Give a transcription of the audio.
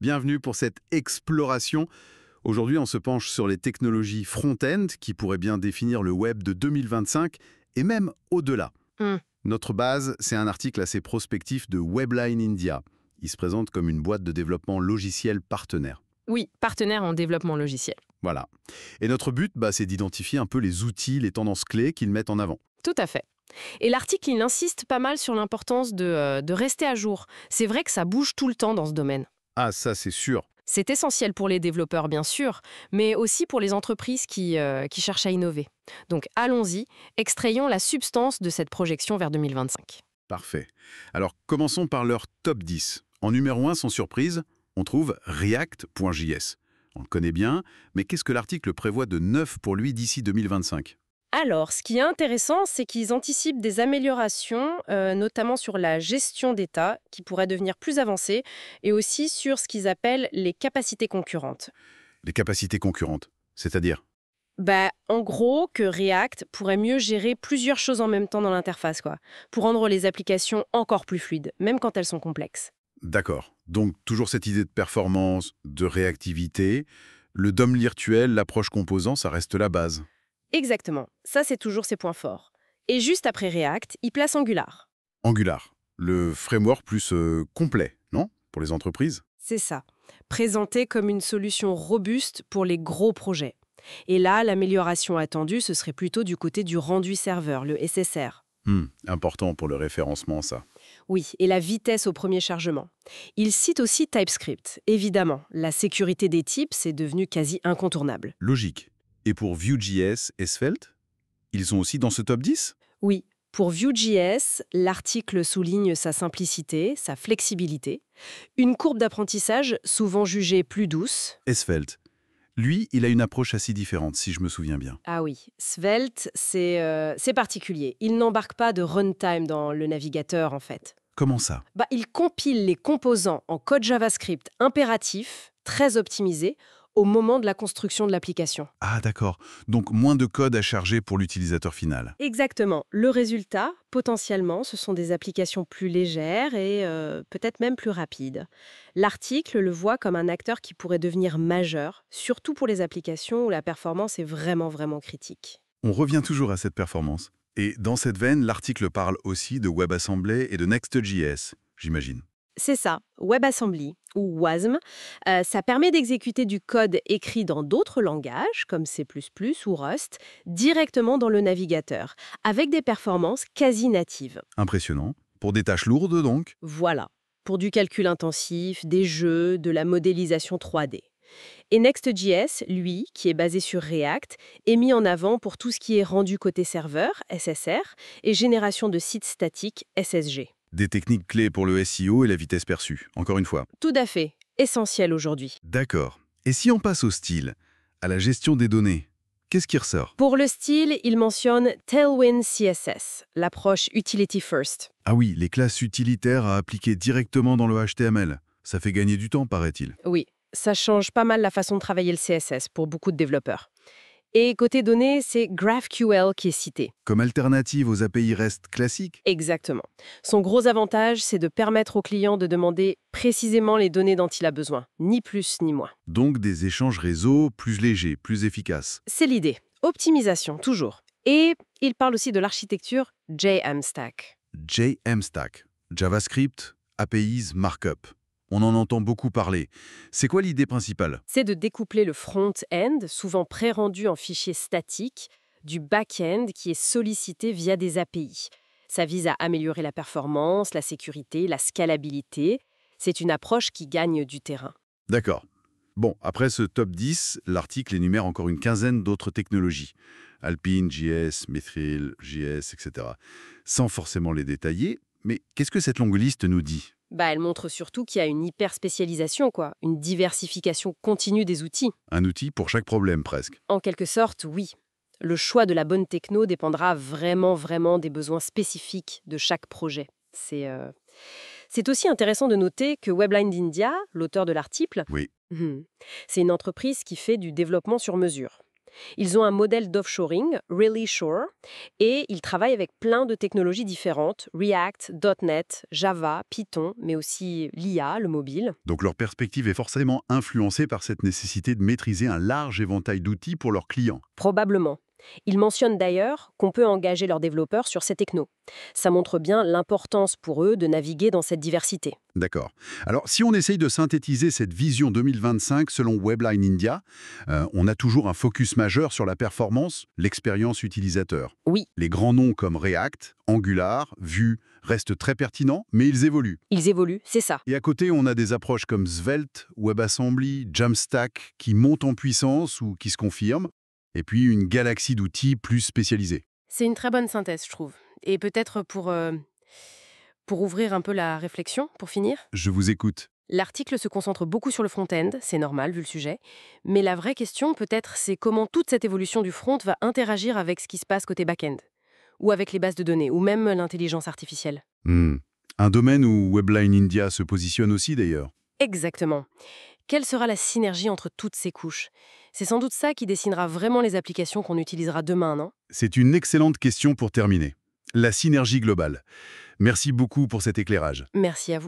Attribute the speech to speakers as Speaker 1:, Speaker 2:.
Speaker 1: Bienvenue pour cette exploration. Aujourd'hui, on se penche sur les technologies front-end qui pourraient bien définir le web de 2025 et même au-delà.
Speaker 2: Hmm.
Speaker 1: Notre base, c'est un article assez prospectif de Webline India. Il se présente comme une boîte de développement logiciel partenaire.
Speaker 2: Oui, partenaire en développement logiciel.
Speaker 1: Voilà. Et notre but, c'est d'identifier un peu les outils, les tendances clés qu'ils mettent en avant.
Speaker 2: Tout à fait. Et l'article, il insiste pas mal sur l'importance de rester à jour. C'est vrai que ça bouge tout le temps dans ce domaine.
Speaker 1: Ah, ça c'est sûr.
Speaker 2: C'est essentiel pour les développeurs, bien sûr, mais aussi pour les entreprises qui cherchent à innover. Donc allons-y, extrayons la substance de cette projection vers 2025.
Speaker 1: Parfait. Alors, commençons par leur top 10. En numéro 1, sans surprise, on trouve React.js. On le connaît bien, mais qu'est-ce que l'article prévoit de neuf pour lui d'ici 2025?
Speaker 2: Alors, ce qui est intéressant, c'est qu'ils anticipent des améliorations, notamment sur la gestion d'état, qui pourrait devenir plus avancée, et aussi sur ce qu'ils appellent les capacités concurrentes.
Speaker 1: Les capacités concurrentes, c'est-à-dire?
Speaker 2: En gros, que React pourrait mieux gérer plusieurs choses en même temps dans l'interface, quoi, pour rendre les applications encore plus fluides, même quand elles sont complexes.
Speaker 1: D'accord. Donc, toujours cette idée de performance, de réactivité. Le DOM virtuel, l'approche composant, ça reste la base.
Speaker 2: Exactement, ça c'est toujours ses points forts. Et juste après React, il place Angular.
Speaker 1: Angular, le framework plus complet, non? Pour les entreprises?
Speaker 2: C'est ça, présenté comme une solution robuste pour les gros projets. Et là, l'amélioration attendue, ce serait plutôt du côté du rendu serveur, le SSR.
Speaker 1: Important pour le référencement, ça.
Speaker 2: Oui, et la vitesse au premier chargement. Il cite aussi TypeScript. Évidemment, la sécurité des types, c'est devenu quasi incontournable.
Speaker 1: Logique. Et pour Vue.js et Svelte, ils sont aussi dans ce top 10?
Speaker 2: Oui, pour Vue.js, l'article souligne sa simplicité, sa flexibilité, une courbe d'apprentissage souvent jugée plus douce.
Speaker 1: Et Svelte. Lui, il a une approche assez différente, si je me souviens bien.
Speaker 2: Ah oui, Svelte, c'est particulier. Il n'embarque pas de runtime dans le navigateur, en fait.
Speaker 1: Comment ça?
Speaker 2: Il compile les composants en code JavaScript impératif, très optimisé, au moment de la construction de l'application.
Speaker 1: Ah d'accord. Donc moins de code à charger pour l'utilisateur final.
Speaker 2: Exactement. Le résultat, potentiellement, ce sont des applications plus légères et peut-être même plus rapides. L'article le voit comme un acteur qui pourrait devenir majeur, surtout pour les applications où la performance est vraiment, vraiment critique.
Speaker 1: On revient toujours à cette performance. Et dans cette veine, l'article parle aussi de WebAssembly et de Next.js, j'imagine.
Speaker 2: C'est ça, WebAssembly ou WASM, ça permet d'exécuter du code écrit dans d'autres langages, comme C++ ou Rust, directement dans le navigateur, avec des performances quasi natives.
Speaker 1: Impressionnant. Pour des tâches lourdes, donc?
Speaker 2: Voilà, pour du calcul intensif, des jeux, de la modélisation 3D. Et Next.js, lui, qui est basé sur React, est mis en avant pour tout ce qui est rendu côté serveur, SSR, et génération de sites statiques, SSG.
Speaker 1: Des techniques clés pour le SEO et la vitesse perçue, encore une fois.
Speaker 2: Tout à fait, essentiel aujourd'hui.
Speaker 1: D'accord. Et si on passe au style, à la gestion des données, qu'est-ce qui ressort?
Speaker 2: Pour le style, il mentionne Tailwind CSS, l'approche Utility First.
Speaker 1: Ah oui, les classes utilitaires à appliquer directement dans le HTML. Ça fait gagner du temps, paraît-il.
Speaker 2: Oui, ça change pas mal la façon de travailler le CSS pour beaucoup de développeurs. Et côté données, c'est GraphQL qui est cité.
Speaker 1: Comme alternative aux API REST classiques?
Speaker 2: Exactement. Son gros avantage, c'est de permettre au client de demander précisément les données dont il a besoin, ni plus ni moins.
Speaker 1: Donc des échanges réseau plus légers, plus efficaces.
Speaker 2: C'est l'idée. Optimisation, toujours. Et il parle aussi de l'architecture JMstack.
Speaker 1: JMstack, JavaScript, APIs, Markup. On en entend beaucoup parler. C'est quoi l'idée principale?
Speaker 2: C'est de découpler le front-end, souvent pré-rendu en fichier statique, du back-end qui est sollicité via des API. Ça vise à améliorer la performance, la sécurité, la scalabilité. C'est une approche qui gagne du terrain.
Speaker 1: D'accord. Bon, après ce top 10, l'article énumère encore une quinzaine d'autres technologies. Alpine, JS, Mithril, JS, etc. Sans forcément les détailler, mais qu'est-ce que cette longue liste nous dit?
Speaker 2: Elle montre surtout qu'il y a une hyper-spécialisation, quoi, une diversification continue des outils.
Speaker 1: Un outil pour chaque problème, presque.
Speaker 2: En quelque sorte, oui. Le choix de la bonne techno dépendra vraiment, vraiment des besoins spécifiques de chaque projet. C'est aussi intéressant de noter que Webline India, l'auteur de l'article,
Speaker 1: Oui.
Speaker 2: c'est une entreprise qui fait du développement sur mesure. Ils ont un modèle d'offshoring, Really Shore, et ils travaillent avec plein de technologies différentes, React, .NET, Java, Python, mais aussi l'IA, le mobile.
Speaker 1: Donc leur perspective est forcément influencée par cette nécessité de maîtriser un large éventail d'outils pour leurs clients.
Speaker 2: Probablement. Ils mentionnent d'ailleurs qu'on peut engager leurs développeurs sur ces technos. Ça montre bien l'importance pour eux de naviguer dans cette diversité.
Speaker 1: D'accord. Alors, si on essaye de synthétiser cette vision 2025 selon Webline India, on a toujours un focus majeur sur la performance, l'expérience utilisateur.
Speaker 2: Oui,
Speaker 1: Les grands noms comme React, Angular, Vue restent très pertinents, mais ils évoluent.
Speaker 2: ils évoluent, c'est ça.
Speaker 1: Et à côté, on a des approches comme Svelte, WebAssembly, Jamstack qui montent en puissance ou qui se confirment, et puis une galaxie d'outils plus spécialisés.
Speaker 2: C'est une très bonne synthèse, je trouve. Et peut-être pour ouvrir un peu la réflexion, pour finir,
Speaker 1: Je vous écoute.
Speaker 2: l'article se concentre beaucoup sur le front-end, c'est normal vu le sujet, mais la vraie question peut-être c'est comment toute cette évolution du front va interagir avec ce qui se passe côté back-end, ou avec les bases de données, ou même l'intelligence artificielle.
Speaker 1: Hmm. Un domaine où Webline India se positionne aussi d'ailleurs.
Speaker 2: Exactement. Quelle sera la synergie entre toutes ces couches? C'est sans doute ça qui dessinera vraiment les applications qu'on utilisera demain, non?
Speaker 1: C'est une excellente question pour terminer. La synergie globale. Merci beaucoup pour cet éclairage.
Speaker 2: Merci à vous.